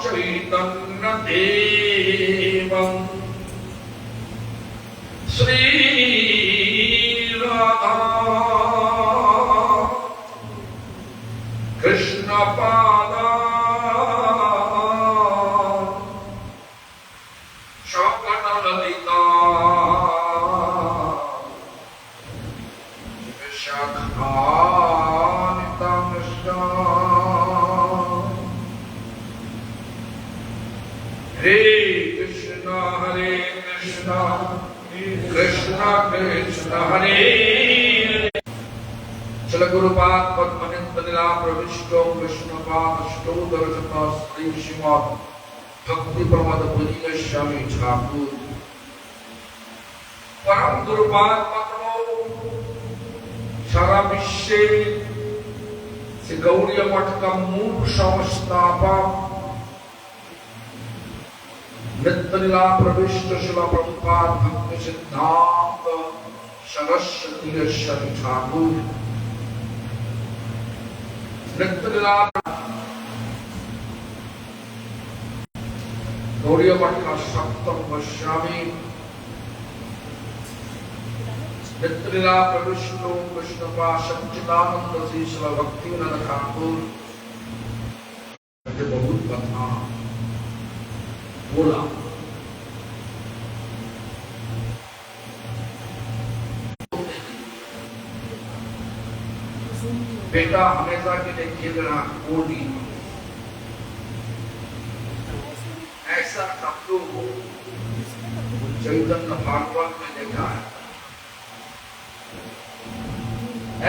चैतन्य देवं श्री राधा कृष्ण पादा श्रवण ललिता हरे कृष्ण कृष्ण कृष्ण हरे हरे। चल गुरुपाद पद्मनिंदला प्रविष्टो विष्णुपादष्टो दर्शता श्री श्रीमद् भक्ति प्रमद पुरी गोस्वामी ठाकुर परम गुरुपाद पद्मो सारा विश्व से गौरी मठ का मूल संस्थापक नित्यलीला प्रविष्ट शिला प्रभुपाद भक्ति सिद्धांत सरस्वती गोस्वामी ठाकुर नित्यलीला गौरी मठ का सप्तम गोस्वामी नित्यलीला प्रविष्टो कृष्णपा सच्चिदानंद श्री शिला भक्तिविनोद ठाकुर बहुत कथा बोला। बेटा हमेशा के लिए खेलना कोडी ऐसा शब्दों को चैतन्य भागवत में देखा है।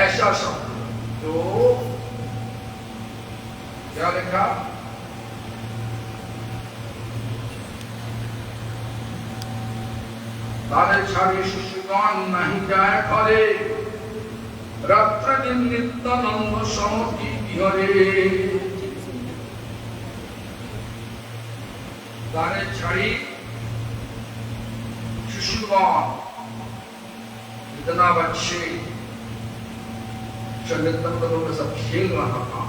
ऐसा शब्द जो क्या लिखा तारे छाड़े शिशुगण नहीं जाए खरे रात्र दिन नित्यानंद समति बिहरे। तारे छाड़ी शिशुगण इतना बच्चे नित्यानंद में सब खेल रहा था।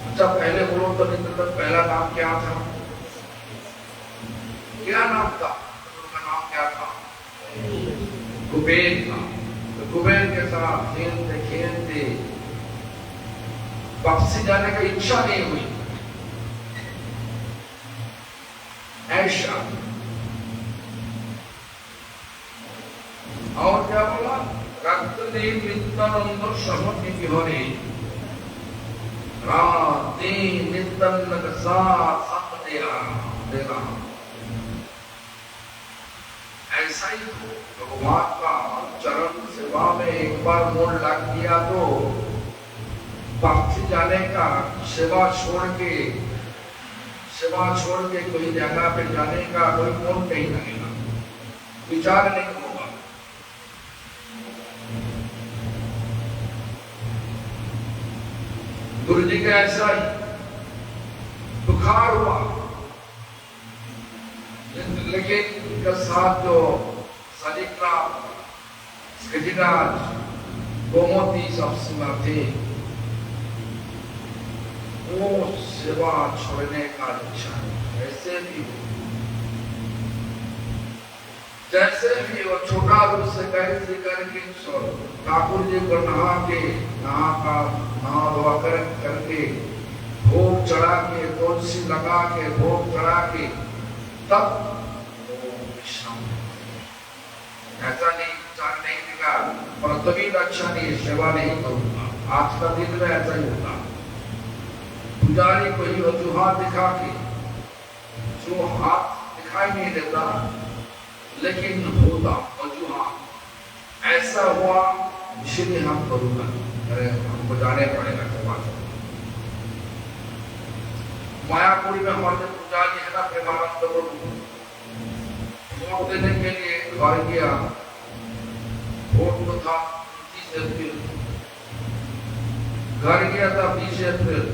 अच्छा पहले बोलो तो नित्यानंद पहला नाम क्या था? क्या नाम था? उनका नाम क्या था? कुबेर था। तो कुबेर के साथ खेलते खेलते वापसी जाने का इच्छा नहीं हुई। ऐसा और क्या बोला? रात्र दिन नित्यानंद समति बिहरे रात दिन नित्यानंद के साथ संग देना ऐसा ही हो। भगवान का चरण सेवा में एक बार मोड़ लग गया तो वापसी जाने का सेवा छोड़ के कोई जगह पे जाने का कोई मोड़ नहीं लगेगा, विचार नहीं होगा। गुरु जी का ऐसा ही बुखार हुआ लेकिन उनका साथ जो सलिग्रा गोमती सब सीमा थे वो सेवा छोड़ने का इच्छा जैसे भी वो छोटा रूप से कैसे करके ठाकुर जी को नहा धोआ करके भोग चढ़ा के तुलसी लगा के भोग चढ़ा के तब ऐसा नहीं चार नहीं दिखा और तभी अच्छा नहीं सेवा नहीं करूंगा। आज का दिन में ऐसा ही होता। पुजारी कोई वजूहात दिखा के जो हाथ दिखाई नहीं देता लेकिन होता वजूहात ऐसा हुआ इसीलिए हम करूंगा। अरे हमको जाने पड़ेगा सेवा। मायापुरी में हमारे पुजारी है ना प्रेमानंद प्रभु वोट देने के लिए घर गया। वोट तो था 30 अप्रैल, घर गया था 20 अप्रैल।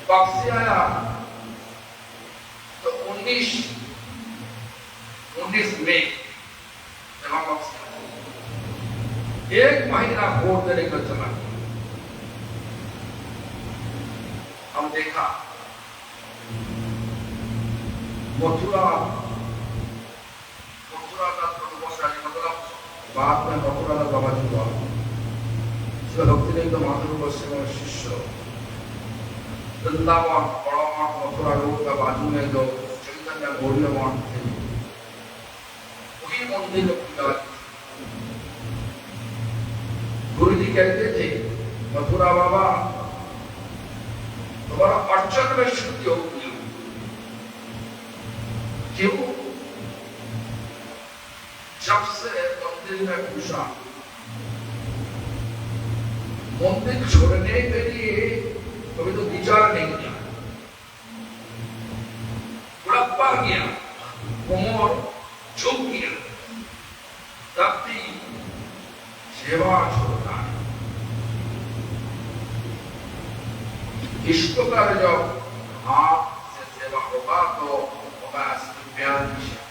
वापसी आया तो 19 मई वापसी एक महीना वोट देने का चला। देखा मथुरा का तपस्याली, मतलब बाद में मथुरा का बाबा जी हुआ। भक्ति नहीं तो महाप्रभु गोस्वामी शिष्य वृंदावन बड़ा मठ मथुरा रोड का बाजू में जो चैतन्य गौड़ीय मठ थे, वही मंदिर में पूजा। गुरु जी कहते थे मथुरा बाबा तुम्हारा अर्चन में शुद्धि होगी। क्यों? जब से मंदिर में घुसा, मंदिर छोड़ने के लिए कभी तो विचार नहीं किया, बुढ़ापा गया, उम्र झुक गया, तब भी सेवा छोड़ता है। इष्ट का जब हाथ से सेवा होगा तो होगा असली प्यार की सेवा।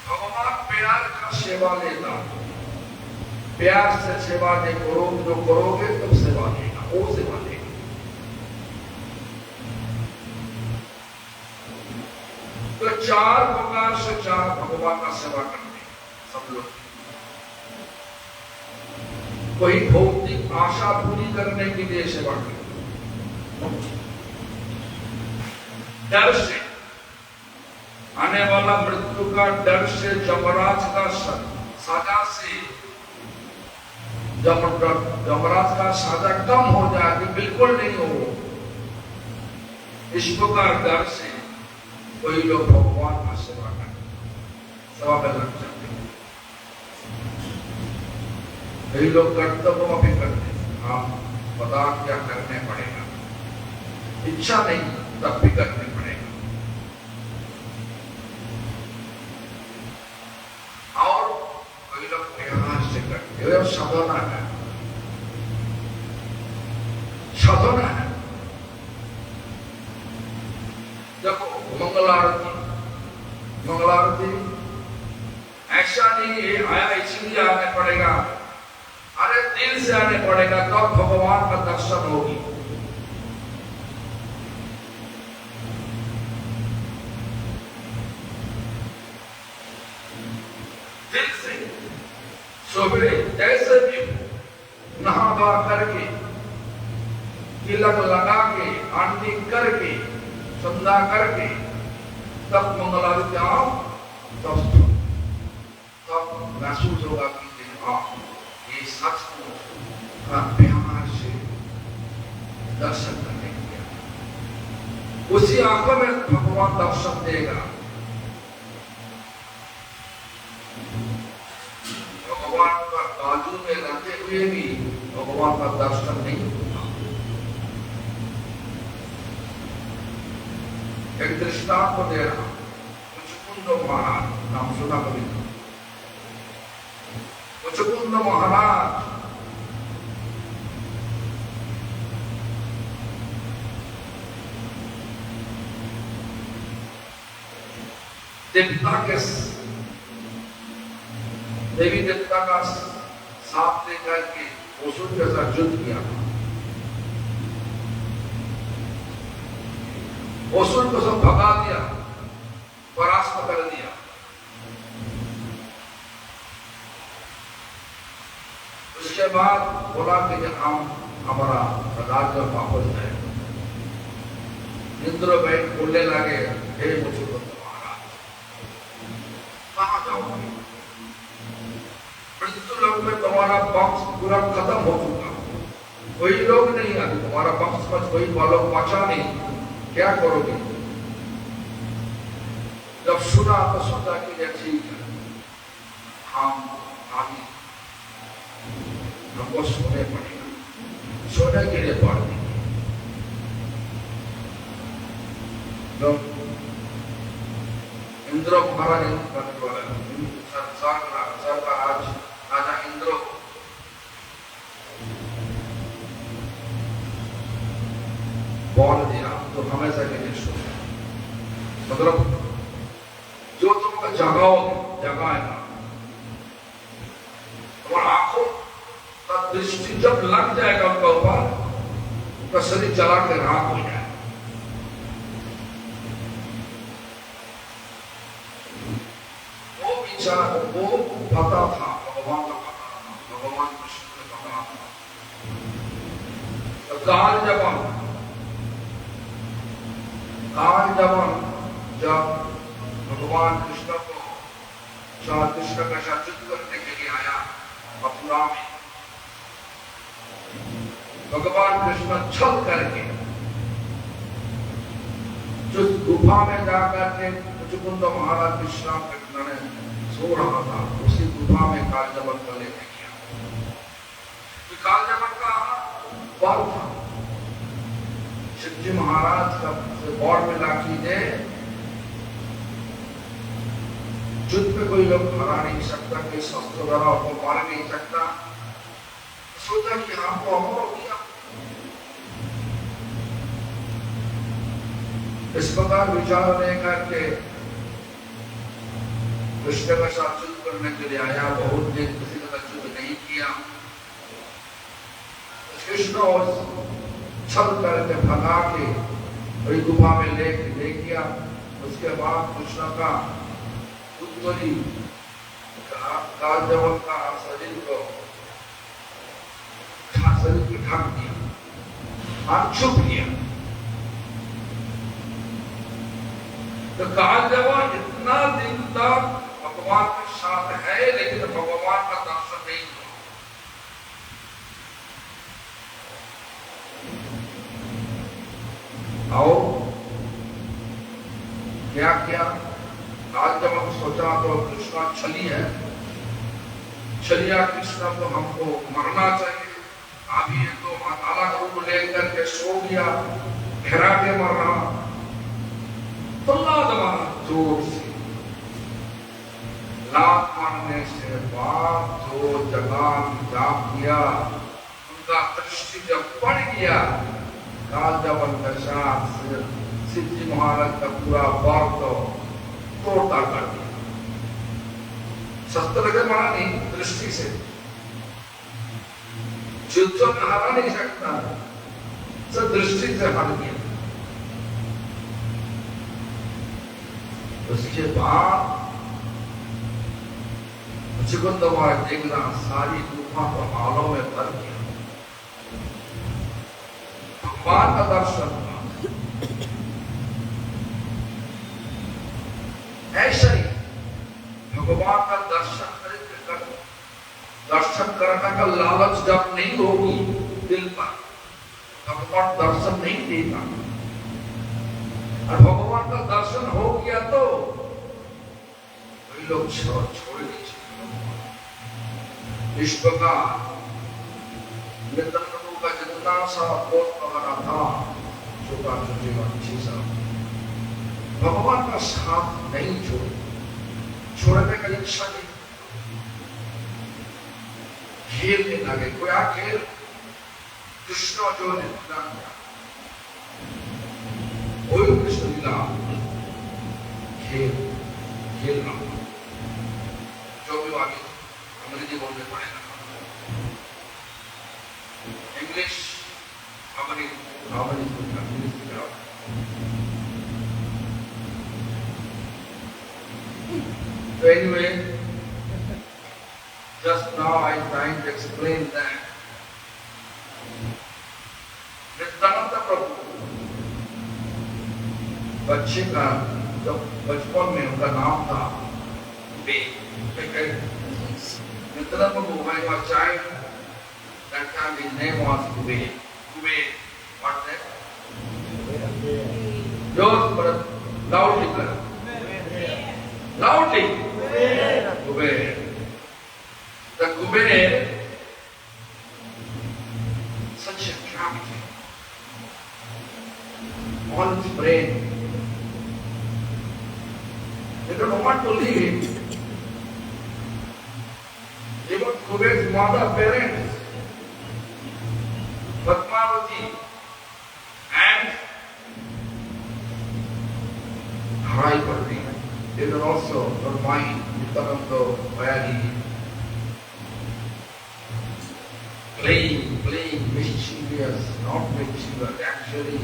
भगवान प्यार का सेवा लेता, प्यार से सेवा नहीं करो, जो करोगे तब सेवा देगा, वो सेवा देगा। तो चार प्रकार से चार भगवान का सेवा करते हैं सब लोग। कोई भौतिक आशा पूरी करने के लिए सेवा करते, डर से, आने वाला मृत्यु का डर से, यमराज का सजा से, यमराज का सजा कम हो जाए कि बिल्कुल नहीं हो, इस प्रकार डर से कोई लोग भगवान का सेवा करते, सेवा में लग जाते। कई लोग कर्तव्य भी करते, हाँ पता क्या करने पड़ेगा, इच्छा नहीं तब भी करने पड़ेगा। और कोई लोग प्यार से करते, साधना है, साधना है। देखो मंगलारती ऐसा नहीं है आया इसलिए आने पड़ेगा, अरे दिल से आने पड़ेगा तो भगवान का दर्शन होगी। दिल से सवेरे जैसे भी नहा धोआ करके, तिलक लगा के, आरती करके, संध्या करके, तब मंगलारती आओ, तब महसूस होगा कि हाँ ये सच का प्यार से दर्शन करने के लिए, उसी आंखों में भगवान दर्शन देगा। भगवान का बाजू में रहते हुए भी भगवान का दर्शन नहीं होता। एक दृष्टांत को दे रहा, मुचकुंद महाराज नाम सुना कभी? मुचकुंद महाराज देवता के देवी देवता का साथ लेकर के असुर के साथ युद्ध किया। असुर को सब भगा दिया, परास्त कर दिया। उसके बाद बोला कि हम हमारा राज्य वापस जाए। इंद्र बैठ बोलने लगे, हे मुचकुंद महाराज कहाँ जाओगे? मृत्यु लोक में तुम्हारा वंश पूरा खत्म हो चुका, कोई लोग नहीं है, तुम्हारा वंश में कोई बालक बचा नहीं, क्या करोगे? जब सुना तो सोचा कि ठीक है, हम आगे हमको सोने पड़ेगा, सोने के लिए पड़ देंगे। इंद्र महाराज आज राजा इंद्र बोल दिया तो हमेशा के लिए सो, मतलब जो तुमको जगाओगे जगाएगा। तुम्हारा आंखों का दृष्टि जब लग जाएगा उनका ऊपर, तो शरीर जला के राख हो जाए। वो विचार वो पता था, भगवान का पता था, भगवान कृष्ण का पता था। तो काल जब भगवान कृष्ण को कृष्ण का साथ युद्ध करने के लिए आया मथुरा में, भगवान कृष्ण छल करके जो गुफा में जाकर के मुचुकुंद महाराज विश्राम करने सो रहा था, उसी गुफा में कालजबन को लेके गया। कालजबन का बल था, शिवजी महाराज का बॉर्ड में लाठी दे युद्ध में कोई लोग हरा नहीं सकता, कोई शस्त्र द्वारा को मार नहीं सकता। सोचा कि आपको अमर हो गया। इस प्रकार विचार नहीं करके कृष्ण का साथ युद्ध करने के लिए आया। बहुत दिन किसी का युद्ध नहीं किया। कृष्ण और छल करके भगा के वही गुफा में ले गया। उसके बाद कृष्ण का उत्तरी कालजबन का शरीर को ढक दिया और छुप गया। तो कालजबन इतना दिन तक भगवान के साथ है, लेकिन भगवान का दर्शन नहीं हुआ। और क्या किया? कालजबन सोचा तो कृष्णा छली है, छलिया कृष्णा तो हमको मरना चाहिए। अभी ये तो माताला का रूप लेकर के सो गया, घेरा के मर रहा। तो लात मारा जोर से, लात मारने से बाद जो जगान जाप किया, उनका दृष्टि जब पड़ गया, कालजबन का साथ शिवजी महाराज का पूरा बार तो तोड़ताड़ कर दिया। शस्त्र लेकर मारा नहीं, दृष्टि से। युद्ध में हरा नहीं सकता, सब दृष्टि से हर दिया। उसके बाद मुचुकुंद महाराज देखना सारी गुफा को हालों में भर दिया। भगवान का दर्शन हुआ। ऐसा ही भगवान का दर्शन करने का लालच जब नहीं होगी दिल पर, भगवान दर्शन नहीं देगा। और भगवान का दर्शन हो गया तो वही लोग छोड़ दीजिए। विश्व का नेतृत्व का जितना सा दोस्त वगैरह था, छोटा छोटा भगवान का साथ नहीं छोड़ने का इच्छा नहीं, खेलने लगे। कोई खेल कृष्ण जो ने वही कृष्ण लीला खेलना, जो भी आगे अंग्रेजी बोलने पड़ेगा, इंग्लिश हमारी So anyway, just now I am trying to explain that Nityanand प्रभु बच्चे का जब बचपन में उनका नाम था नित्यानंद प्रभु, when he was child, that time his name was Kubir. Kubir, what's that? Yours, loudly, loudly. Kuber. The Kuber, such a gravity on his brain. They don't want to leave him. Even Kuber's mother, parents, Padmavati and Haraipati, they were also not mind Nityananda Vayagi, playing mischief. mischievous, not mischievous, actually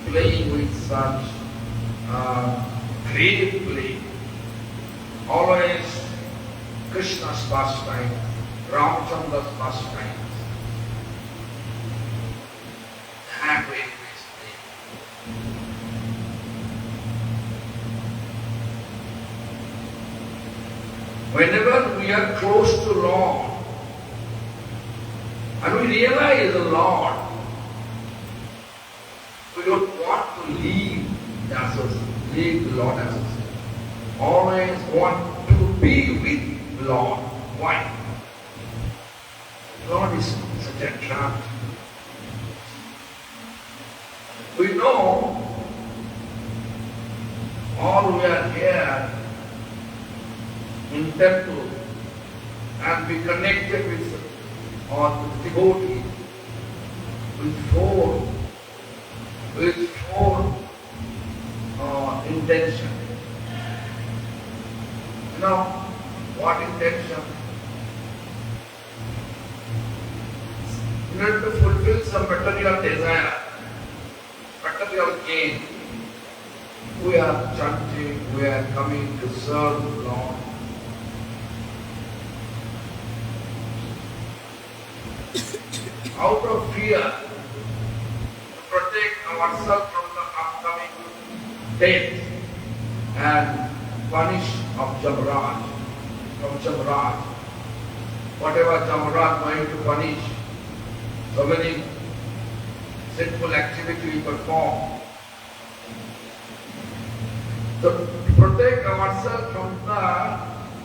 playing with such grave play. Always Krishna's pastime, Ramachandra's pastime. That way basically. Whenever we are close to Lord and we realize the Lord, we don't want to leave the Lord association. Always want to be with Lord. Why? Lord is such a trap. We know all we are here in temple and be connected with or devotee with four intention. You know what intention? In order to fulfill some material desire, material gain, we are chanting, we are coming to serve the Lord. Out of fear, to protect ourselves from the upcoming death and punish of Jamaraj, from Jamaraj. Whatever Jamaraj going to punish, so many sinful activity we perform. To protect ourselves from the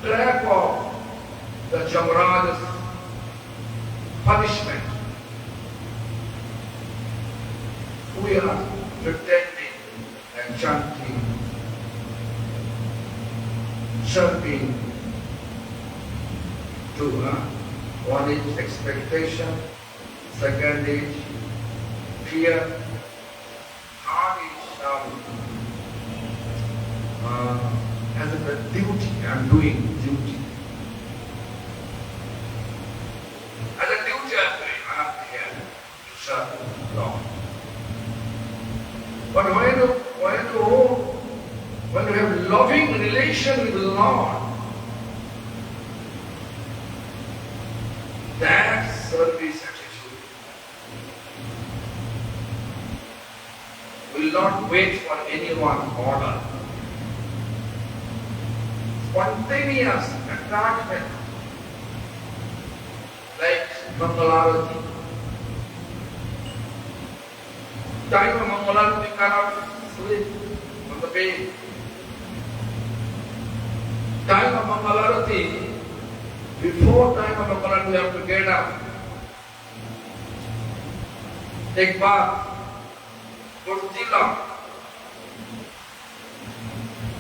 trap of the Jamaraj's punishment, we are pretending and chanting, chirping to one is expectation, second is fear, third is as a duty, I am doing duty. As a duty I am doing, I am here to serve the Lord. But when you have loving relation with the Lord, that service attitude will not wait for anyone's order. Spontaneous attachment, like Mangalarati. Time of Mangalarati, you cannot sleep on the bed. Time of Mangalarati, before time of Mangalarati, you have to get up, take bath, go to Tilak,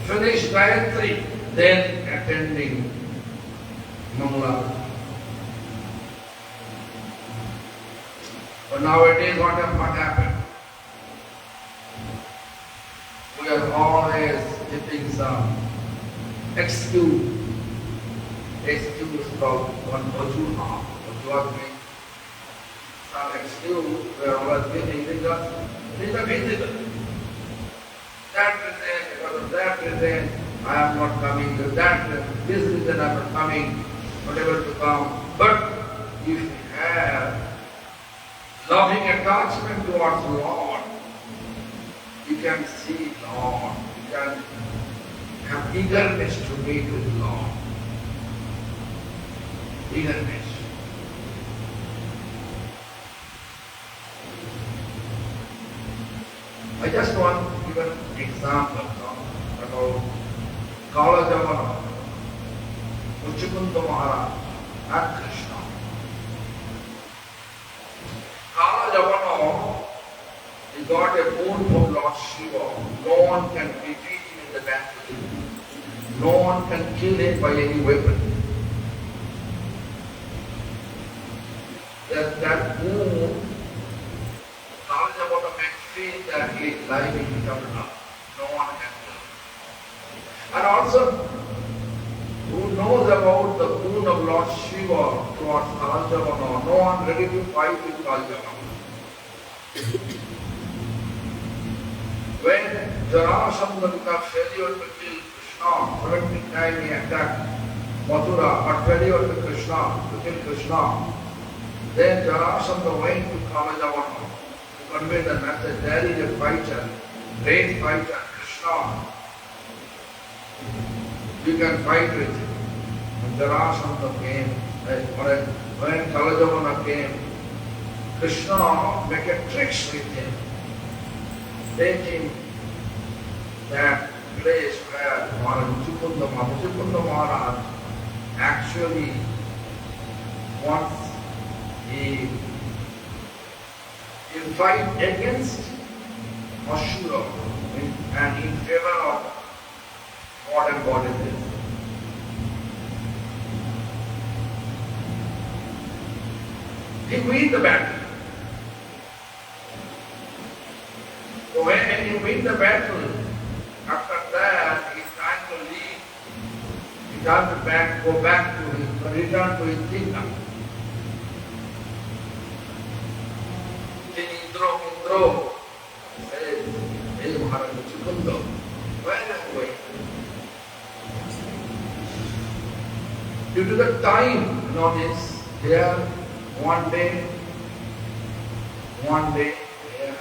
finish Gayatri, then attending Mangalarati. But nowadays, what happened? We are always getting some excuse about one Vajuha, some excuse we are always getting because it is a visitor. That reason, because of that reason, I am not coming, this reason I am not coming, whatever to come. But if you have loving attachment towards the Lord, you can see Lord, you can have eagerness to meet with the Lord. Eagerness. I just want to give an example about Kalajavana, Muchukunda Maharaj, and Krishna. Kalajavana, he got a boon from Lord Shiva. No one can defeat him in the battle. No one can kill him by any weapon. That boon, Kalajavana may feel that he is lying in eternal. No one can kill him. And also, who knows about the boon of Lord Shiva towards Kalajavana? No one ready to fight with Kalajavana. When Jarasandha becomes failure to kill Krishna, 17 times he attacked Mathura, but failure to Krishna, to kill Krishna. Then Jarasandha went to Kamajavana to convey the message. There is a fighter, great fighter, Krishna. You can fight with him. When Jarasandha came, when Kalajavana came, Krishna make a tricks with him, taking that place where Muchukunda Maharaj actually once he fight against Ashura and in favor of modern goddesses. He win the battle. So when he win the battle, after that he is trying to leave. He tries to go back to return to his kingdom. Then Indra says, hey Maharaj Muchukunda, where are you going? Due to the time, notice here, one day, here,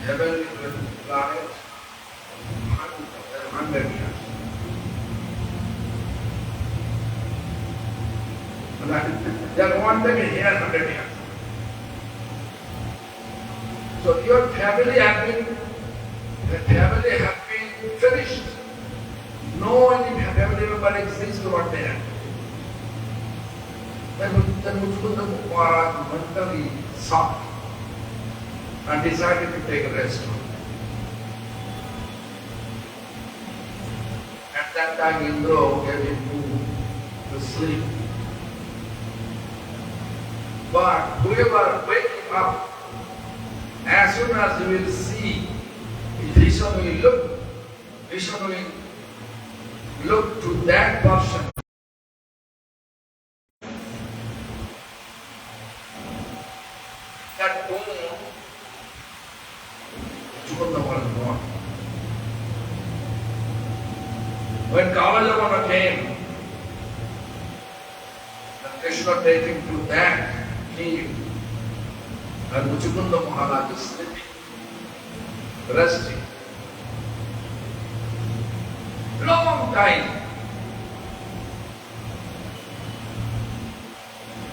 heavenly planet, 100 years. Then one day here, 100 years. So your family have been finished. No any family member exists over there. Then Muchukunda Maharaj mentally shocked and decided to take a rest. At that time Indra gave him to sleep. But whoever wake him up, as soon as he will see, Vishnu will look to that person. That whom Muchukunda was born. When Kamajavana came, and Krishna take him to that cave, and Muchukunda Maharaj is sleeping, resting. Long time.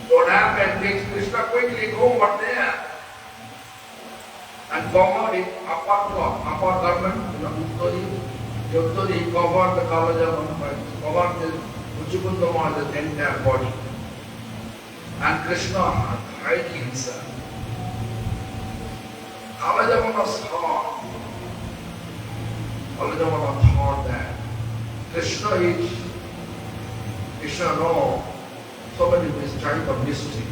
What happened? Krishna quickly go over there and covered it, upper garment, Uttori, he covered the Kamajavana, covered the Muchukunda Maharaj's entire body. And Krishna hiding himself. Kamajavana thought that Krishna knows so many type of mystery,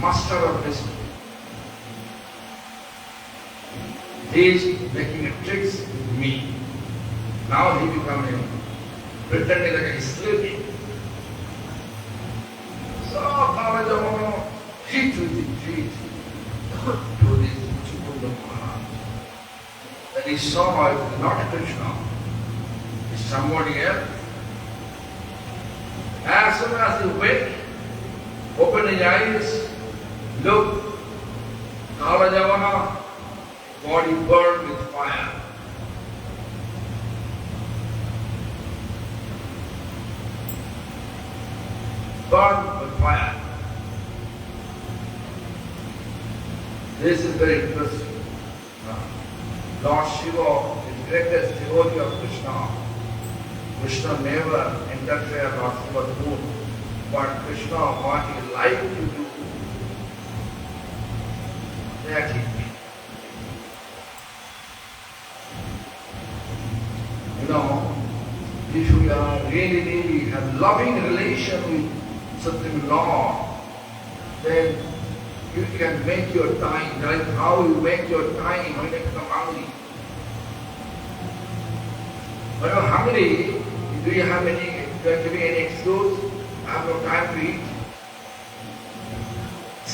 master of mystery. He is making a tricks with me. Now he becoming pretending that he is sleeping. So Kamajavana hit with the feet to this Muchukunda Maharaj. Then he saw it is not Krishna, it's somebody else. As soon as he wake, open his eyes, look, Kamajavana, body burned with fire. Burned with fire. This is very interesting. Lord Shiva is the greatest devotee of Krishna. Krishna never interfered Lord Shiva's mood. But Krishna, what he liked to do, that he did. You know, if we are really have loving relation with Supreme Lord, then you can make your time, like how you make your time when you become hungry. When you're hungry, do you have any excuse? I have no time to eat.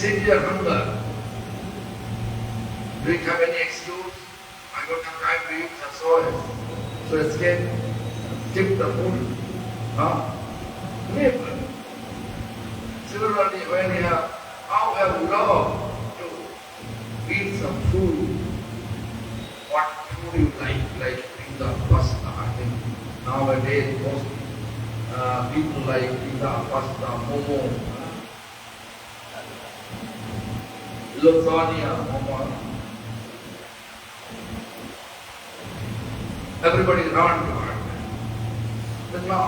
severe hunger. Do you have any excuse? I don't have time to eat, that's all. So escape, skip the food. Never. Similarly, when you have, how have love to eat some food, what food you like pizza, pasta. I think nowadays most people like pizza, pasta, momo, lasagna, momo. Everybody is around to it. But now,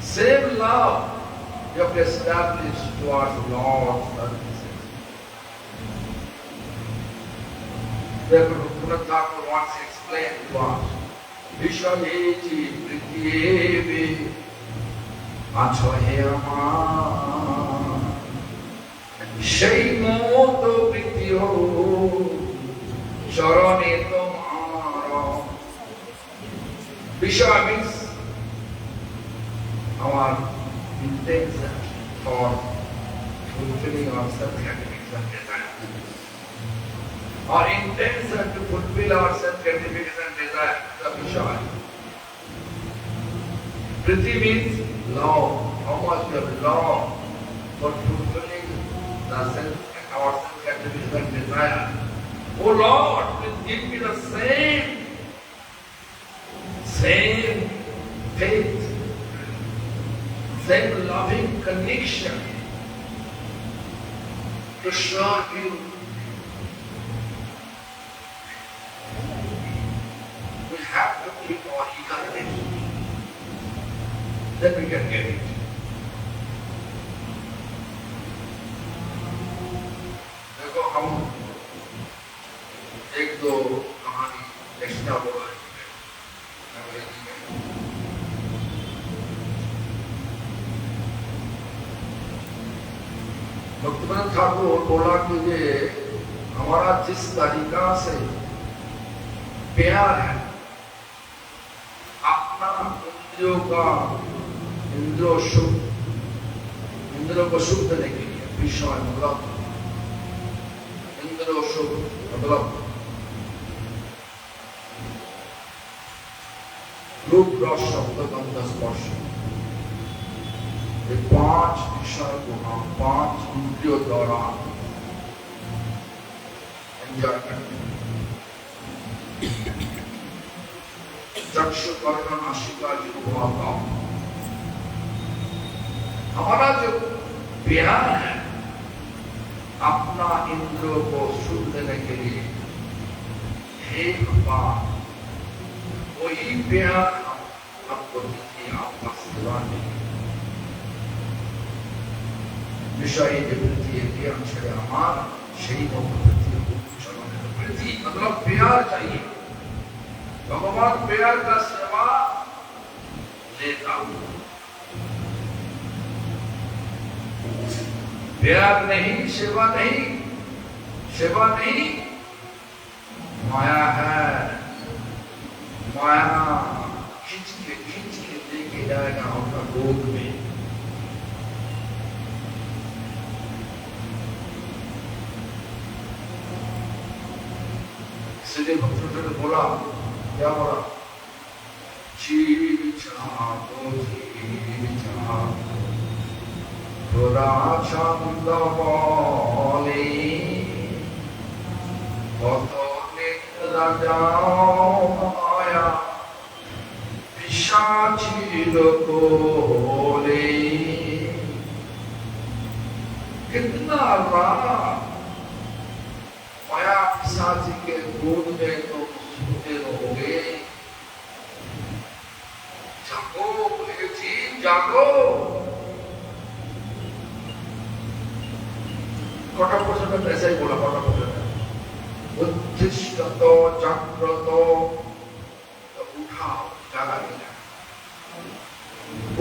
same love you have to establish towards Lord's services. Therefore, Rabindranath Thakur wants to explain to us, Vishayeji Prityevi Achohe Amar Shaimoto Prityo Sharane Tomara. Visha means our intention for fulfilling our self-gratification and desire. Our intention to fulfill our self-gratification and desire is a Vishal. Priti means love. How much we have love for fulfilling our self-gratification and desire. Oh Lord, please give me the same faith, same loving connection to serve you. We have to keep our eagerness. Then we can get it. देखो हम एक दो कहानी extra बोला है भक्तिवेदांत ठाकुर बोला कि ये हमारा जिस तरीका से प्यार है अपना इंद्रियों को शुद्ध करने के लिए विषय मतलब इंद्रियों शुद्ध मतलब रूप रस शब्द गंध स्पर्श ये पांच विषय को हम पांच इंद्रियों द्वारा एंजॉय करते हैं। चक्षु कर्ण नासिका जिह्वा कान। हमारा जो प्यार है अपना इंद्रियों को शुद्ध करने के लिए हे भगवान वही प्यार आपको दीजिए आपका सेवा नहीं विषय के प्रति अंशय हमारा शहीदों के प्रति मतलब प्यार चाहिए। भगवान प्यार का सेवा लेता हूं प्यार नहीं सेवा नहीं माया है। माया खींच के लेके जाएगा आपका गोद में। इसलिए भक्तों ने बोला क्या बोला जीव चाहो थोड़ा छंद बोले माया पिशाचिर कोले कितना राना माया पिशाची के गोद में तो सोते रहोगे। जागो जीव जागो। कठोपनिषद में ऐसा ही बोला कठोपनिषद में उत्तिष्ठतो जाग्रतो उठा जागा नहीं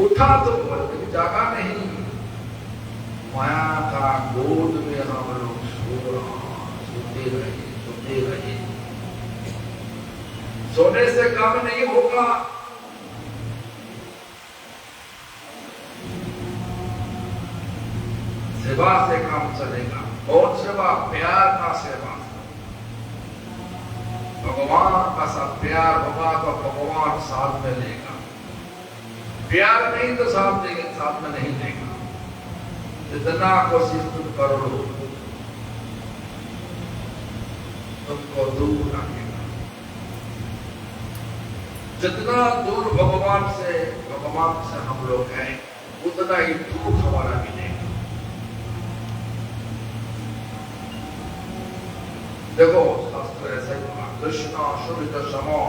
उठा तो लेकिन जागा नहीं। माया का गोद में हम लोग सोते रहे सोने से काम नहीं होगा। सेवा से काम चलेगा। कौन सेवा? प्यार का सेवा। भगवान का साथ प्यार होगा तो भगवान साथ में लेगा, प्यार नहीं तो साथ में नहीं लेगा। जितना कोशिश तुम करो तुमको दूर रखेगा। जितना दूर भगवान से हम लोग हैं उतना ही दुख हमारा मिलेगा। देखो शास्त्र ऐसा ही कहा, कृष्ण शुद्ध समो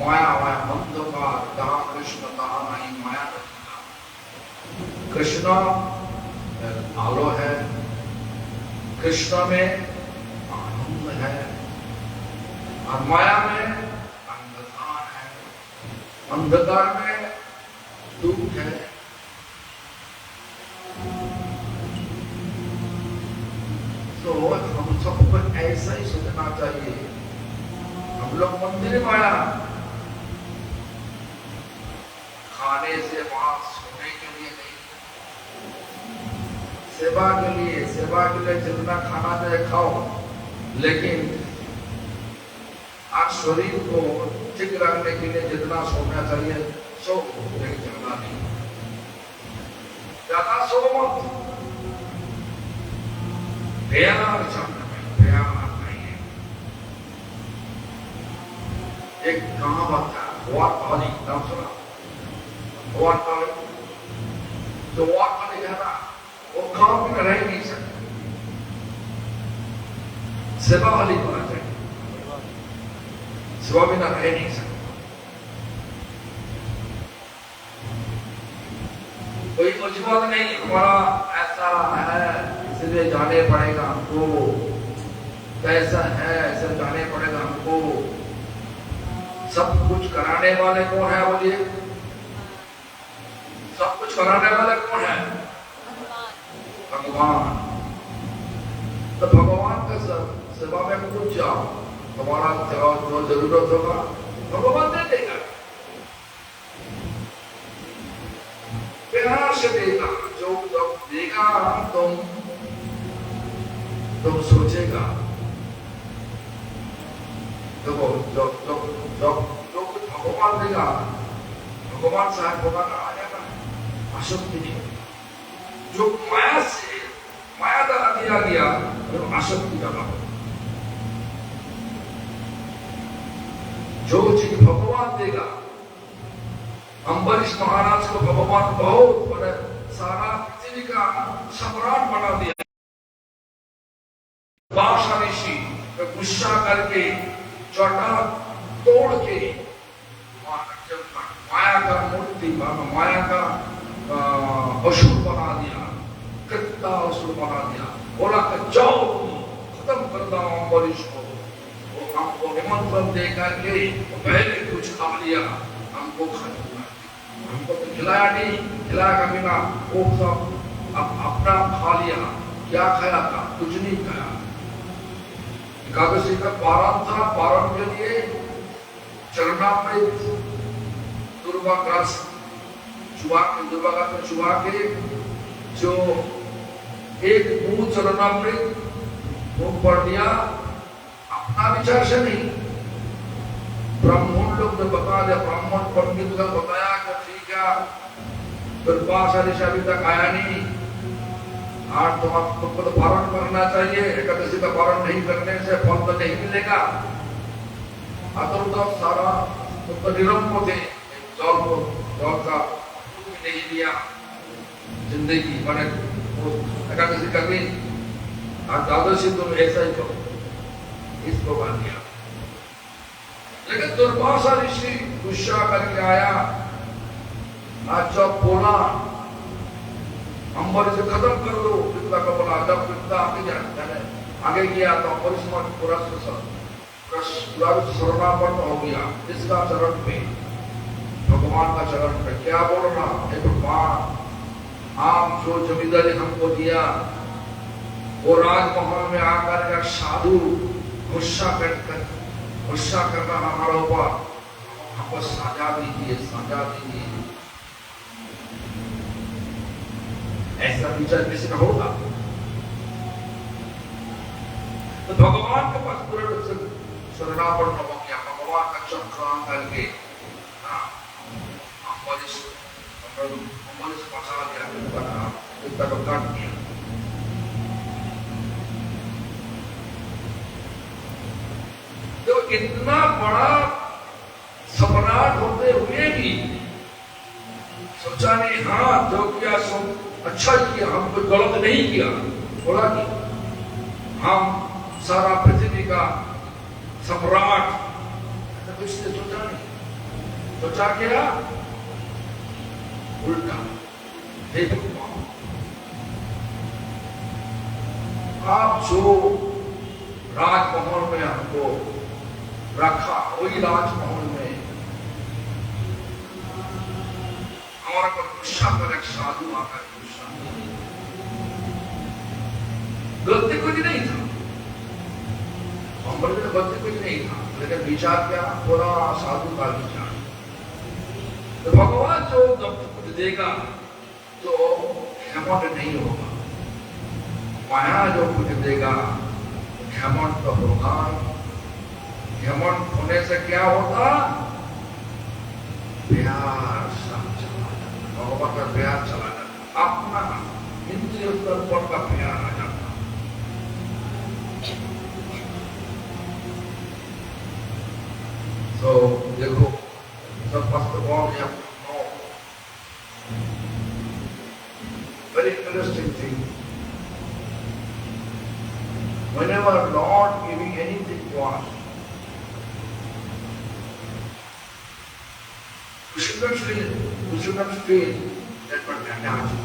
माया माया अंधकार, जहां कृष्ण तहां नहीं माया नहीं। कृष्ण आलो है, कृष्ण में आनंद है और माया में अंधकार है, अंधकार में दुख है। तो हम सबको ऐसा ही सोचना चाहिए। हम लोग मंदिर में आया खाने से वहां सोने के लिए नहीं, सेवा के लिए जितना खाना चाहे खाओ, लेकिन आज शरीर को ठीक रखने के लिए जितना सोना चाहिए सो, लेकिन ज्यादा नहीं, ज्यादा सो मत। प्यार नहीं है। एक कहावत है, वाटवाली, नाम सुना? वाटवाली, जो वाटवाली है ना, वो काम में रह नहीं सकता, सेवा वाली होना चाहिए, सेवा बिना रह नहीं सकता। कोई उज्ज्वल नहीं, हमारा ऐसा है इसलिए जाने पड़ेगा हमको, कैसा है ऐसा जाने पड़ेगा हमको। सब कुछ कराने वाले कौन है? बोलिए, सब कुछ कराने वाले कौन है? भगवान। तो भगवान का सेवा में कुछ जाओ, तुम्हारा जो जरूरत होगा भगवान दे देगा, प्यार से देगा। जो देगा तुम सोचेगा, देखो जो कुछ भगवान देगा, भगवान साहब होगा ना, आ जाएगा, आसक्ति नहीं होगी। जो माया द्वारा दिया गया तो आसक्ति ज्यादा होगी। जो चीज भगवान देगा, अम्बरीश महाराज को भगवान बहुत बड़े सारा पृथ्वी का सम्राट बना दिया। बादशाह ऋषि गुस्सा करके चौटा तोड़ के माया का मूर्ति, माया का असुर बना दिया, कृत्ता असुर बना दिया। बोला कि जाओ खत्म कर दो अम्बरीश को। वो हमको निमंत्रण दे करके पहले कुछ खा लिया, हमको हमको तो खिलाया नहीं, खिलाया का बिना वो सब अपना खा लिया। क्या खाया था? कुछ नहीं खाया। एकादशी का पारण था, पारण के लिए चरणामृत दुर्वाग्रस चुहा के जो एक मुंह चरणामृत मुंह पढ़ दिया, अपना विचार से नहीं, ब्राह्मण लोग ने बता दिया, ब्राह्मण पंडित का बताया कि ठीक है, फिर पास अभी तक आया नहीं, आज तुमको तो पारण करना चाहिए, एकादशी का पारण नहीं करने से फल तो नहीं मिलेगा। तो सारा तुम तो निरंकुश थे, जल का नहीं लिया जिंदगी मैंने एकादशी कर ली, आज द्वादशी तुम ऐसा ही करो, इसको मान लिया। लेकिन दुर्वासा ऋषि गुस्सा करके आया, आज जब बोला अम्बरीश से खत्म कर दो, पिता का बोला, जब पिता आगे गया तो अम्बरीश पूरा शरणापन्न हो गया। इसका चरण पे, भगवान का चरण पे क्या बोल रहा है? भगवान, आप जो जमींदारी हमको दिया, वो राजमहल में आकर एक साधु गुस्सा करना हमारा ऊपर, हमको सजा दीजिए। ऐसा विचार किसी का होगा? तो भगवान के पास पूरे रूप से शरणापन्न हो गया, भगवान का चक्रांत करके पचा दिया, इतना तो काट दिया। तो इतना बड़ा सम्राट होते हुए भी सोचा नहीं, हाँ जो किया सो अच्छा किया, हम कोई गलत नहीं किया। बोला कि हम सारा पृथ्वी का सम्राट, कुछ ने सोचा नहीं। सोचा क्या? उल्टा। हे भगवान, आप जो राजमहल में हमको रखा, वही राजमहल में हमारे को गुस्सा कर एक साधु आकर गुस्सा। गलती कुछ नहीं था, हमने गलती कुछ नहीं था, लेकिन विचार क्या? पूरा साधु का विचार। तो भगवान जो कुछ देगा तो घमंड नहीं होगा, माया जो कुछ देगा घमंड तो होगा। घमंड होने से क्या होता? प्यार सब चला जाता, भगवान का प्यार चला जाता, अपना इंद्रिय स्तर पर का प्यार आ जाता। तो देखो, सब first of all, you have to know very interesting thing. Whenever Lord giving anything to us, we should not feel that we're attached.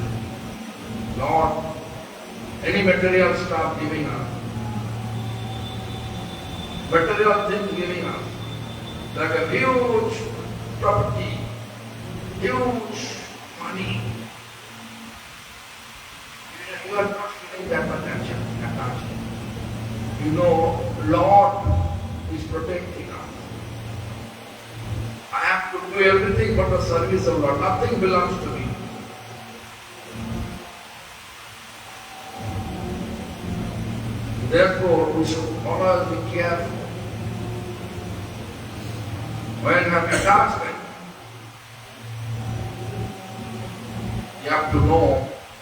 Lord, any material stuff giving us, material things giving us, like a huge property, huge money, you are not feeling that much attached. You know, Lord is protecting us. I have to do everything but the service of Lord. Nothing belongs to me. Therefore, we should always be careful. When you have attachment, you have to know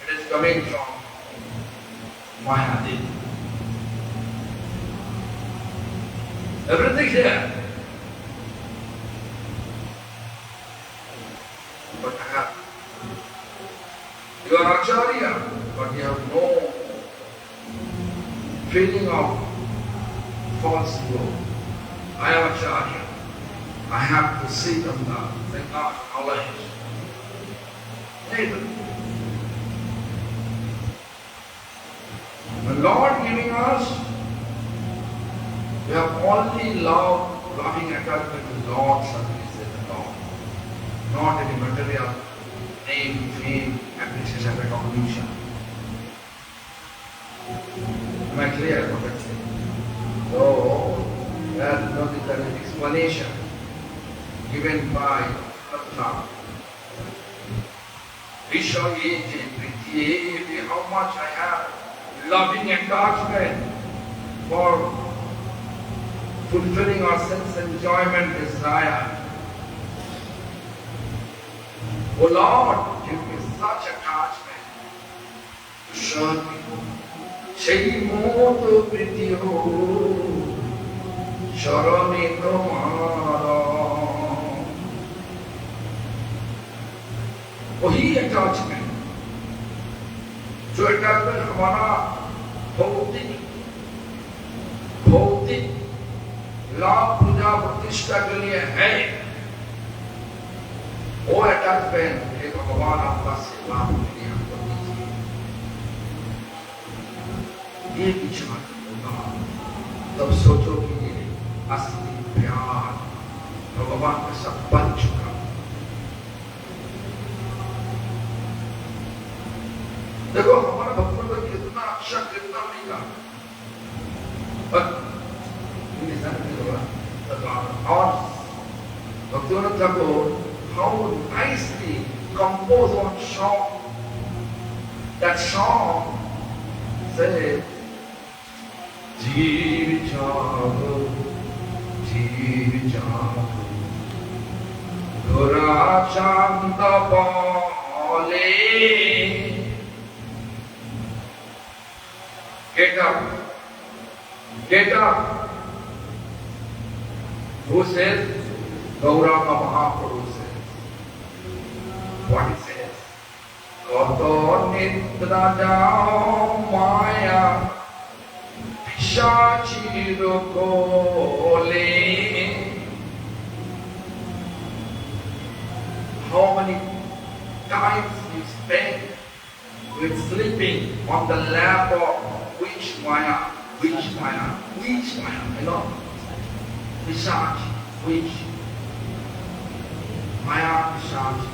it is coming from Mahadev. Everything here. But I have. You are Acharya, but you have no feeling of false ego. I am Acharya. I have to sit on the knowledge. Neither. The Lord giving us, we have only loving attachment to Lord service and Lord. Not any material name, fame, appreciation, recognition. Am I clear about that? So, there is an explanation given by Ratna. How much I have loving attachment for fulfilling our sense enjoyment desire. Oh Lord, give me such attachment to show me. Sei moto priti ho, sharani tomara. वही attachment, जो attachment हमारा भौतिक लाभ पूजा प्रतिष्ठा के लिए है, वो अटैचमेंट हे भगवान आपका सेवा के लिए हमको दीजिए। ये विचार होगा तब सोचो कि ये असली प्यार भगवान के साथ बन चुका। देखो हमारा भक्तों का कितना अच्छा कितना मिला, और Bhaktivant Thakur how nicely composed one song. That song says, जागो धीर जागो घोरा शांत बोले get up. Who says? Gauranga Mahaprabhu says. What he says? Koto nidra jao maya pishachi rukole. How many times you spend with sleeping on the lap of which Maya, you know, Pishachi, which Maya, Pishachi.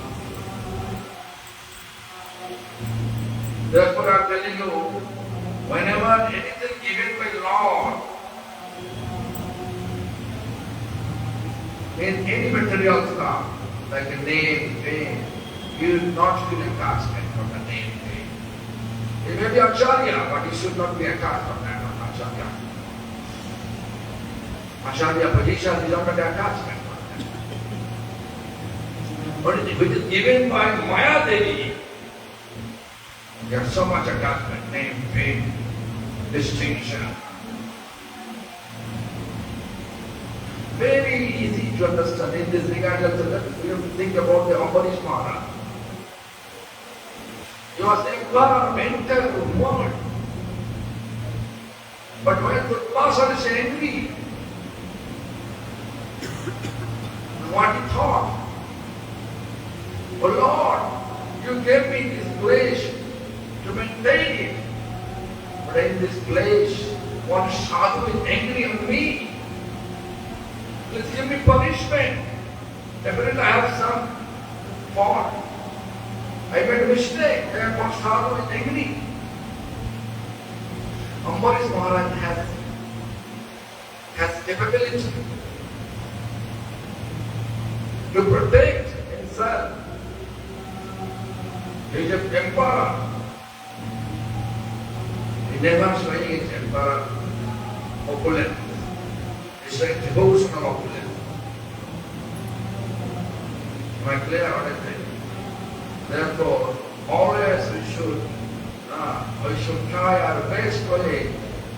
Therefore, I'm telling you, whenever anything given by Lord, in any material stuff, like a name, fame, you will not feel attachment from the name, fame. It may be Acharya, but you should not be attached from that Acharya. Acharya position is not an attachment from that. But if it is given by Maya Devi, there is so much attachment, name, fame, distinction. Very easy to understand in this regard. You have to think about the Ambarish Maharaj. He was environmental world. But when the person is angry, what he thought? Oh Lord, you gave me this place to maintain it. But in this place, one sadhu is angry on me. Please give me punishment. Definitely I have some fault. I made a mistake. Therefore sadhu is angry. Ambarish Maharaj has capability to protect himself. He is an emperor. He never showing his emperor opulence. He is like devotion of opulence. Am I clear what I think? Therefore, always we should try our best way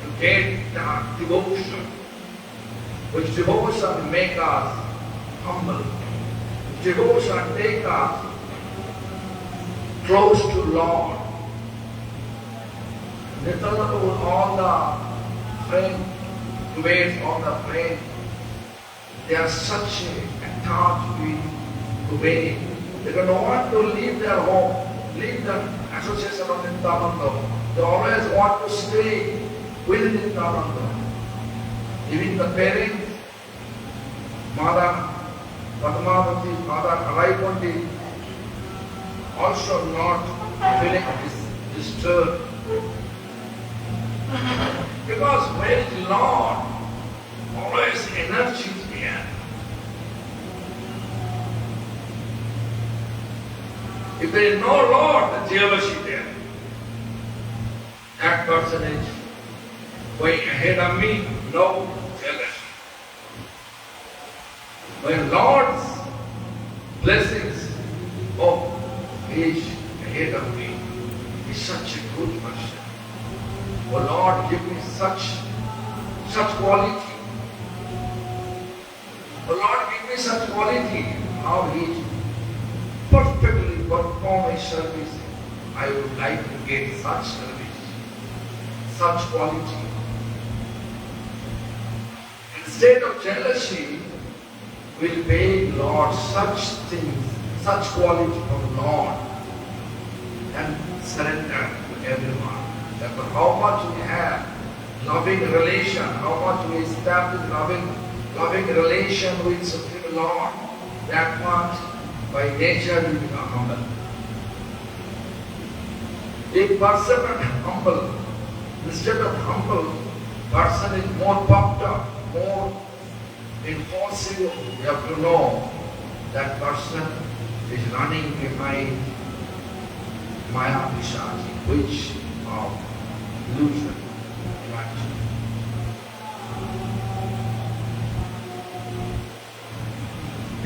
to get that devotion. Which devotion make us humble. Which devotion take us close to Lord. Nityananda, all the friends, towards all the friends, they are such attached with Kuberi. They don't want to leave their home, leave the association of Nityananda. They always want to stay with Nityananda. Even the parents, Mother Padmavati, Mother Alaipundi, also not feeling disturbed. Because where is Lord? Always energy is there. If there is no Lord, the jealousy there. That person is going ahead of me, no jealousy. When Lord's blessings, he is ahead of me. He is such a good person. Oh Lord, give me such quality. Oh Lord, give me such quality. How he perfectly perform his service. I would like to get such service, such quality. Instead of jealousy, we'll pay Lord such things, such quality from Lord, and surrender to everyone. Therefore, how much we have loving relation, how much we establish loving relation with Supreme Lord, that much by nature we become humble. If person is humble, instead of humble, person is more pumped up, more impulsive. You have to know that person is running behind Maya Pishachi, which of illusion, imagination.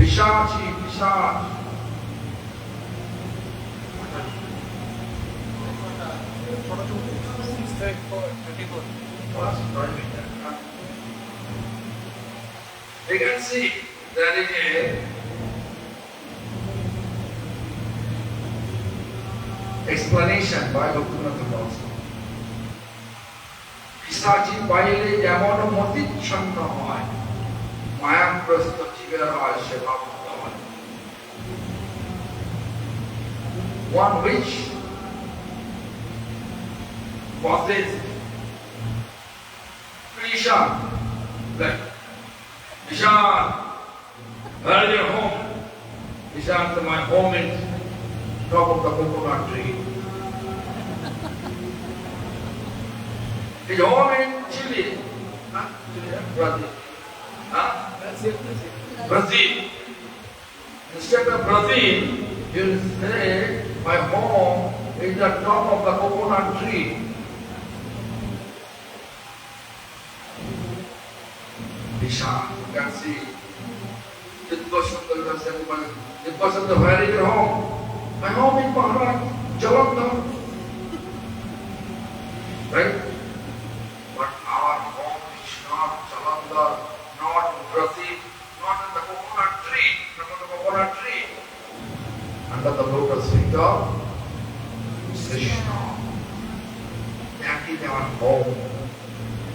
पिशाची पिशाच we can see there is a explanation by Bhaktivinoda also. পিশাচী পাইলে যেমন মতিচ্ছন্ন হয়, মায়াগ্রস্ত জীবের হয় সেবা মুক্ত হয়। One which possesses Krishan, like Vishan, where is your home? Vishan, my home is top of the coconut tree. His home in Chile, Brazil. Brazil. Instead of Brazil, you say, my home is the top of the coconut tree. Vishan, you can see. Ditvasundar, where is your home? My home is Maharaj, Jalandhar. Right? But our home is not Jalandhar, not Brazil, not in the coconut tree, under the lotus feet of Krishna. That is our home.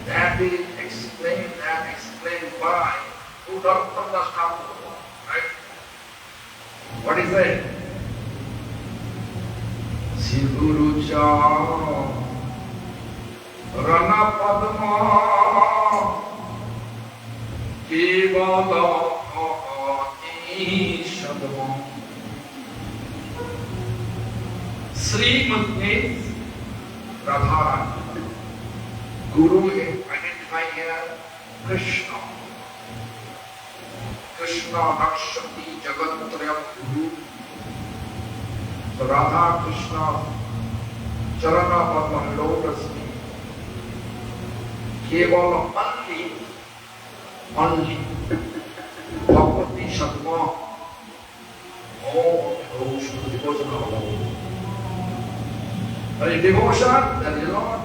That is explained by Udattana Thakur. Right? What is that? Sri Guru Cha Rana Padma Kevala Ishadma. Srimad means Radharani. Guru is identified here Krishna. Krishna Nakshati Jagattrayam Guru. So Radha Krishna Charana Padma lotus feet. Kevala only Bhagavati Shatma. All devotion, devotion of all. There is devotion, there is Lord.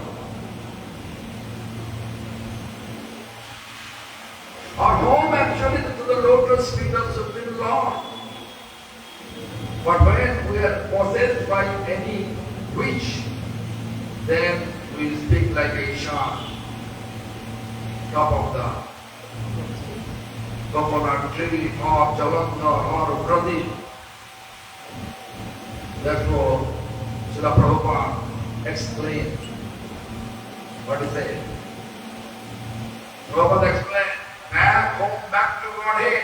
Our home actually is to the lotus feet of Supreme Lord. But when we are possessed by any witch, then we speak like Isha, top of the coconut tree or Jalandhar or Brazil. Therefore, Srila Prabhupada explained what is it? Prabhupada explained, back home, back to Godhead.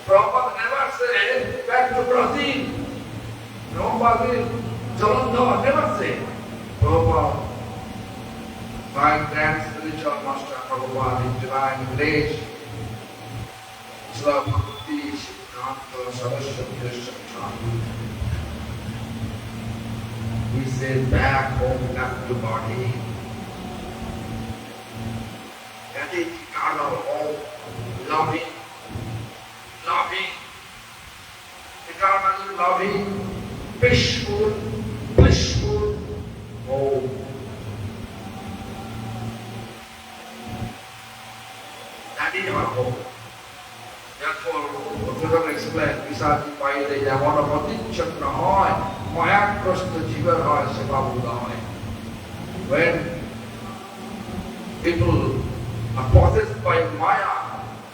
Prabhupada never said back to Brazil. No Brazil, Jalandhar, never said. Prabhupada, my grand spiritual master Prabhupada in divine grace, Srila Bhakti Siddhanta Saraswati Krishna. He says back home, back to body. That is eternal home, loving, eternally loving, peaceful, blissful home. That is our home. Therefore, Bhaktivinoda explained, Pisachi paile যেমন মতিচ্ছন্ন হয়, মায়াগ্রস্ত জীবের হয় সেবা মুক্ত হয়. When people are possessed by Maya,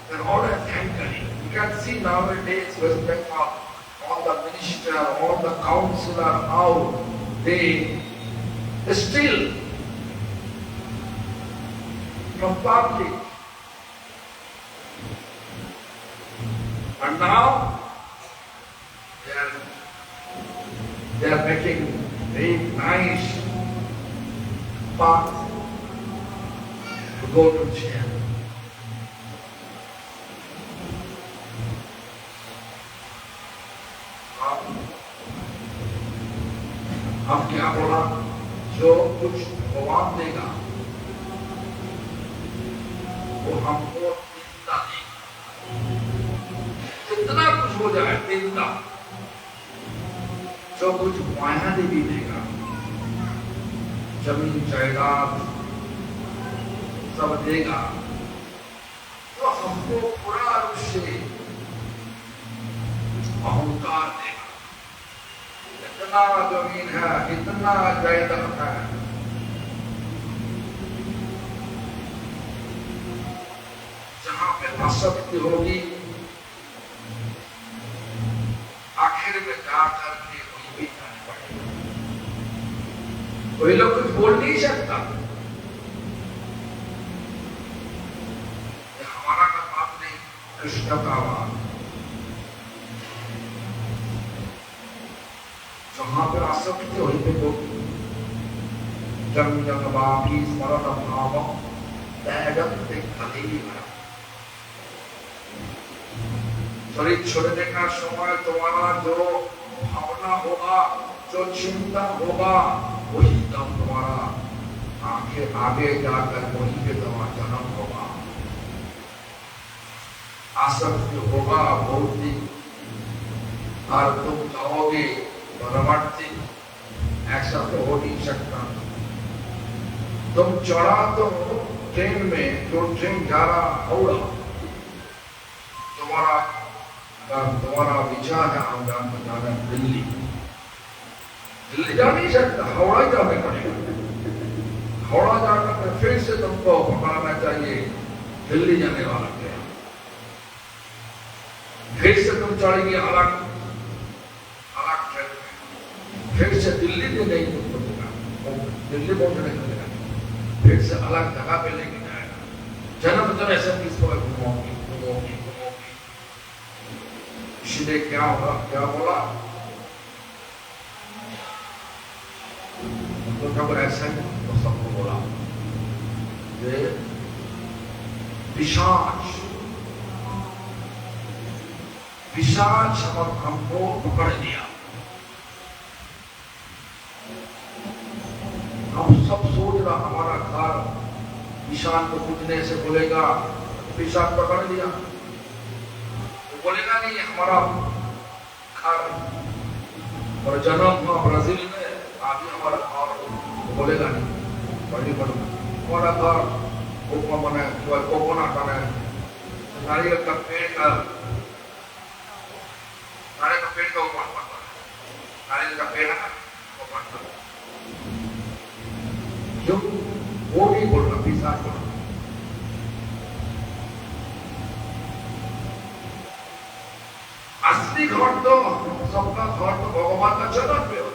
they're always angry. You can see nowadays West Bengal, all the minister, all the councillor, how they steal from public. And now they are making very nice path to go to jail. हम क्या बोला, जो कुछ भगवान देगा वो हमको चिंता देगा. हो जाए चिंता, जो कुछ माया देवी देगा, जमीन जायदाद सब देगा, तो हमको पूरा रूप से अहंकार देगा। इतना जमीन है, इतना जायदाद है, जहां पे आसक्ति होगी आखिर में जाकर के वही भी जाने पड़ेगा। कोई लोग कुछ बोल नहीं सकता, ये हमारा का बात नहीं, कृष्ण का बात। जहां पर आसक्ति वहीं पे होगी। जंग जंगवापी स्मरण भाव त्यागम खलील। शरीर छोड़ने का समय तुम्हारा जो भावना होगा, जो चिंता होगा, वही तब तुम्हारा आगे जाकर वही पे तुम्हारा जन्म होगा। आसक्ति होगा भौतिक, और तुम जाओगे परमार्थिक, ऐसा तो हो नहीं सकता। तुम चढ़ा तो ट्रेन में, जो ट्रेन जा रहा हावड़ा, तुम्हारा विचार है हम जाना दिल्ली, दिल्ली जा नहीं सकता, हावड़ा जाने पड़ेगा। हावड़ा जाकर के फिर से तुमको पकड़ना चाहिए दिल्ली जाने वाला क्या, फिर से तुम चढ़ेगी अलग ट्रेन में, फिर से दिल्ली में नहीं तुमको देगा, दिल्ली पहुंचने को देगा, फिर से अलग जगह पे लेके जाएगा। जन्म जब ऐसे किसको घुमाओगी। इसलिए क्या होगा, क्या बोला तो ठाकुर ऐसा ही तो सबको बोला, पिशाच हमको पकड़ लिया। हम सब सोच रहा हमारा घर पिशाच को पूजने से बोलेगा पिशाच पकड़ लिया, बोलेगा नहीं हमारा घर और जन्म हुआ ब्राजील में, अभी हमारा घर बोलेगा नहीं, बड़ी हमारा घर कोकोनट है, नारियल का पेड़ का ऊपर पड़ता है, नारियल का पेड़ है ना वो पड़ता है, जो वो नहीं बोल रहा, पिशाच बोल रहा। असली घर तो सबका घर तो भगवान का चरण पे हो,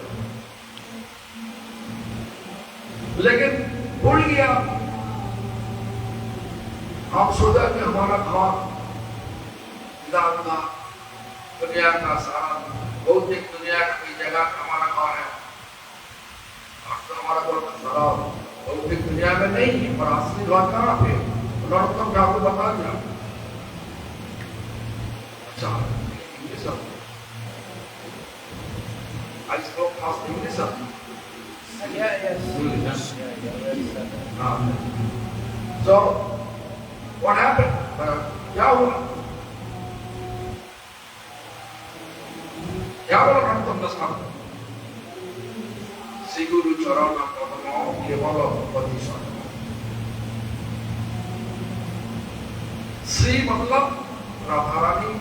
लेकिन भूल गया। हम सोचा कि हमारा घर इधर दुनिया का सारा भौतिक दुनिया का कोई जगह हमारा घर है, और तो हमारा घर का सारा भौतिक दुनिया में नहीं है, पर असली घर कहाँ पे नरोत्तम ठाकुर बता दिया। अच्छा I spoke fast English. Yes. So, what happened? क्या हुआ? क्या बोला नरोत्तम दास ठाकुर? श्री गुरु चरण कमलों केवल पति शरण। श्री मतलब राधा रानी,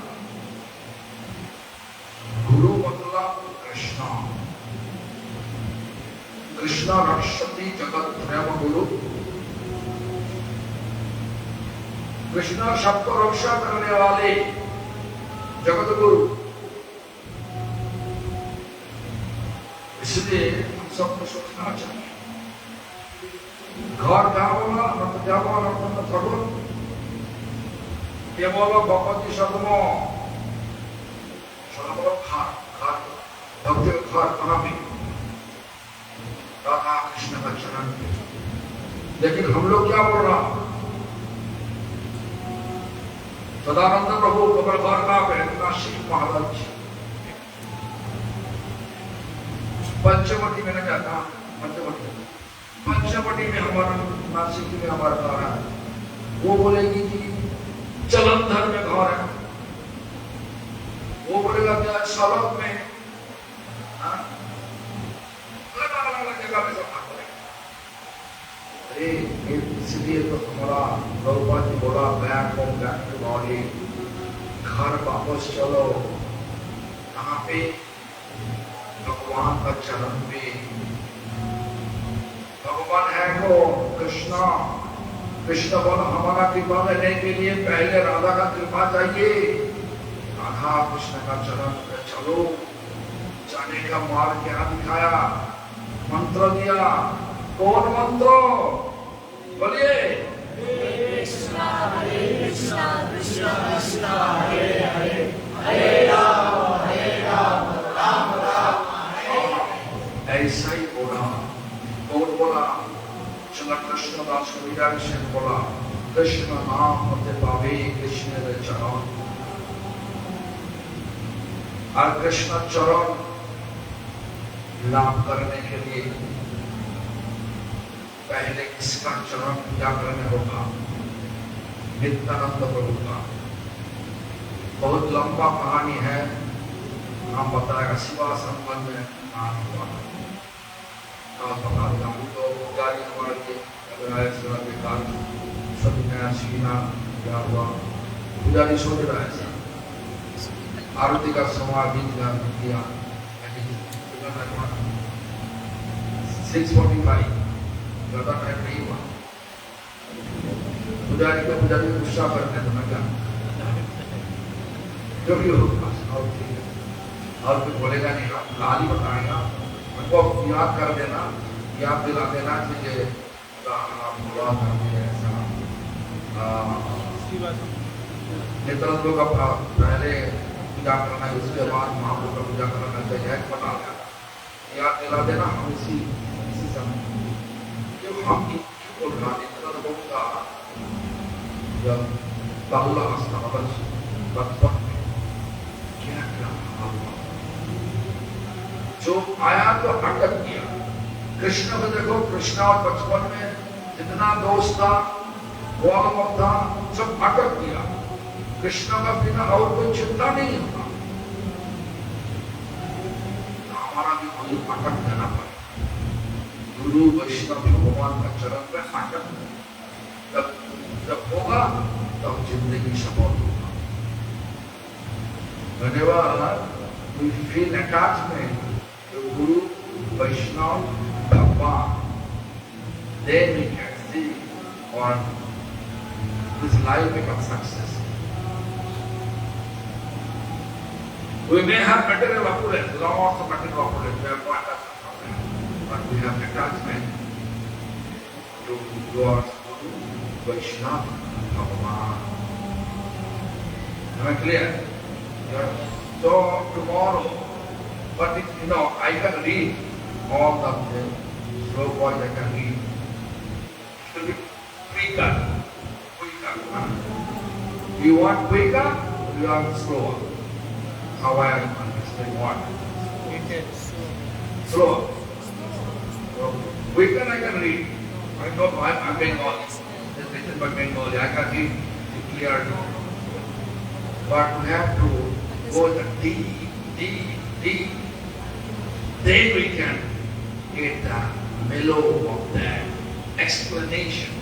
गुरु मतलब कृष्णा। कृष्णा रक्षति जगत प्रेम गुरु। कृष्णा सबको रक्षा करने वाले जगत गुरु। इसलिए हम सबको सोचना चाहिए, घर क्या बोला नरोत्तम ठाकुर, केवल भगवती सगुनो भक्ति का घर कहाँ पे, राधा कृष्ण का चरण पे। लेकिन हम लोग क्या बोल रहा, सदानंद प्रभु कमल घर कहाँ पे, नासिक महाराज पंचवटी में न जाता, पंचवटी में हमारा नासिक में हमारा घर है। वो बोलेगी कि जलंधर में घर है, वो सड़क में अलग जगह में सब भाग रहे। अरे इसलिए तो हमारा गौरव जी बोला back home back to body, घर वापस चलो। कहाँ पे? भगवान का चरण पे। भगवान है को कृष्णा। कृष्ण बोला हमारा कृपा लेने के लिए पहले राधा का कृपा चाहिए। राधा कृष्ण का चरण पे चलो। जाने का मार्ग क्या दिखाया? मंत्र दिया। कौन मंत्र? बोलिए कृष्णा कृष्णा कृष्णा हरे हरे हरे राम राम राम हरे हरे। ऐसा ही बोला। कौन बोला? चला कृष्ण दास कबीरा ने बोला कृष्ण नाम होते पावे कृष्ण रे चरण। और कृष्ण चरण लाभ करने के लिए पहले किसका चरण पूजा करने होगा? नित्यानंद प्रभु का। बहुत लंबा कहानी है, नाम बताएगा। शिवा संबंध में नाम हुआ बता देगा। तो पुजारी हमारे सभी नया सीना क्या हुआ? पुजारी सोच रहा है आरती का समय बीत गया। 6:45 ज्यादा टाइम नहीं हुआ। पुजारी को गुस्सा करने तो मैं क्या जो भी होगा और कुछ बोलेगा नहीं, गाली बताएगा। हमको याद कर देना, याद दिला देना कि ये बुरा कर दिया ऐसा। नेतृत्व का पहले पूजा करना है, उसके बाद महाप्रभु का पूजा करना चाहिए। बता देना, याद दिला देना। हम इसी समय जो हम बोल रहा नेतृत्व का जब बहुला स्थापन बचपन में क्या क्या हुआ? जो आया तो अटक किया। कृष्ण को देखो, कृष्ण और बचपन में जितना दोस्त था, बलराम था, सब अटक किया। कृष्ण का बिना और कोई चिंता नहीं होता। हमारा भी वही अटक देना पड़ेगा। गुरु वैष्णव भगवान का चरण पे अटक जब होगा तब जिंदगी सफल होगा। धन्यवाद। We feel attachment to Guru, Vaishnava, Bhagwan. Then we can see on this life become success. We may have material opulence, lots of material opulence, we have no attachment, but we have attachment to God's Guru, Vaishnava, Bhagwan. Am I clear? Yeah. So tomorrow, but it, I can read all the slokas I can read. It will be quicker. You want quicker? You want slower. How I understand what? Slower. Quicker I can read. I know I'm Bengali. It's written by Bengali. I can read it clearly. But we have to go the deep. Then we can get the mellow of that explanation.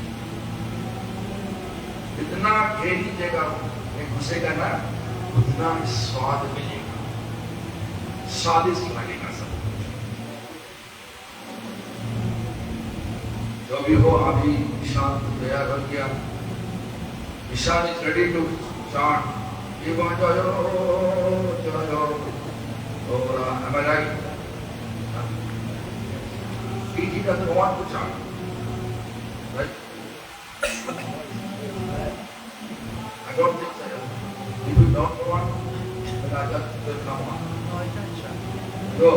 जितना गहरी जगह में घुसेगा ना, उतना स्वाद मिलेगा, स्वादिष्ट लगेगा सब। जो भी हो, अभी ईशान तैयार हो गया। Ishan is ready to chant. Am I right? He doesn't want to chant, right? I don't think so. If you don't want, then I just will come on. Go.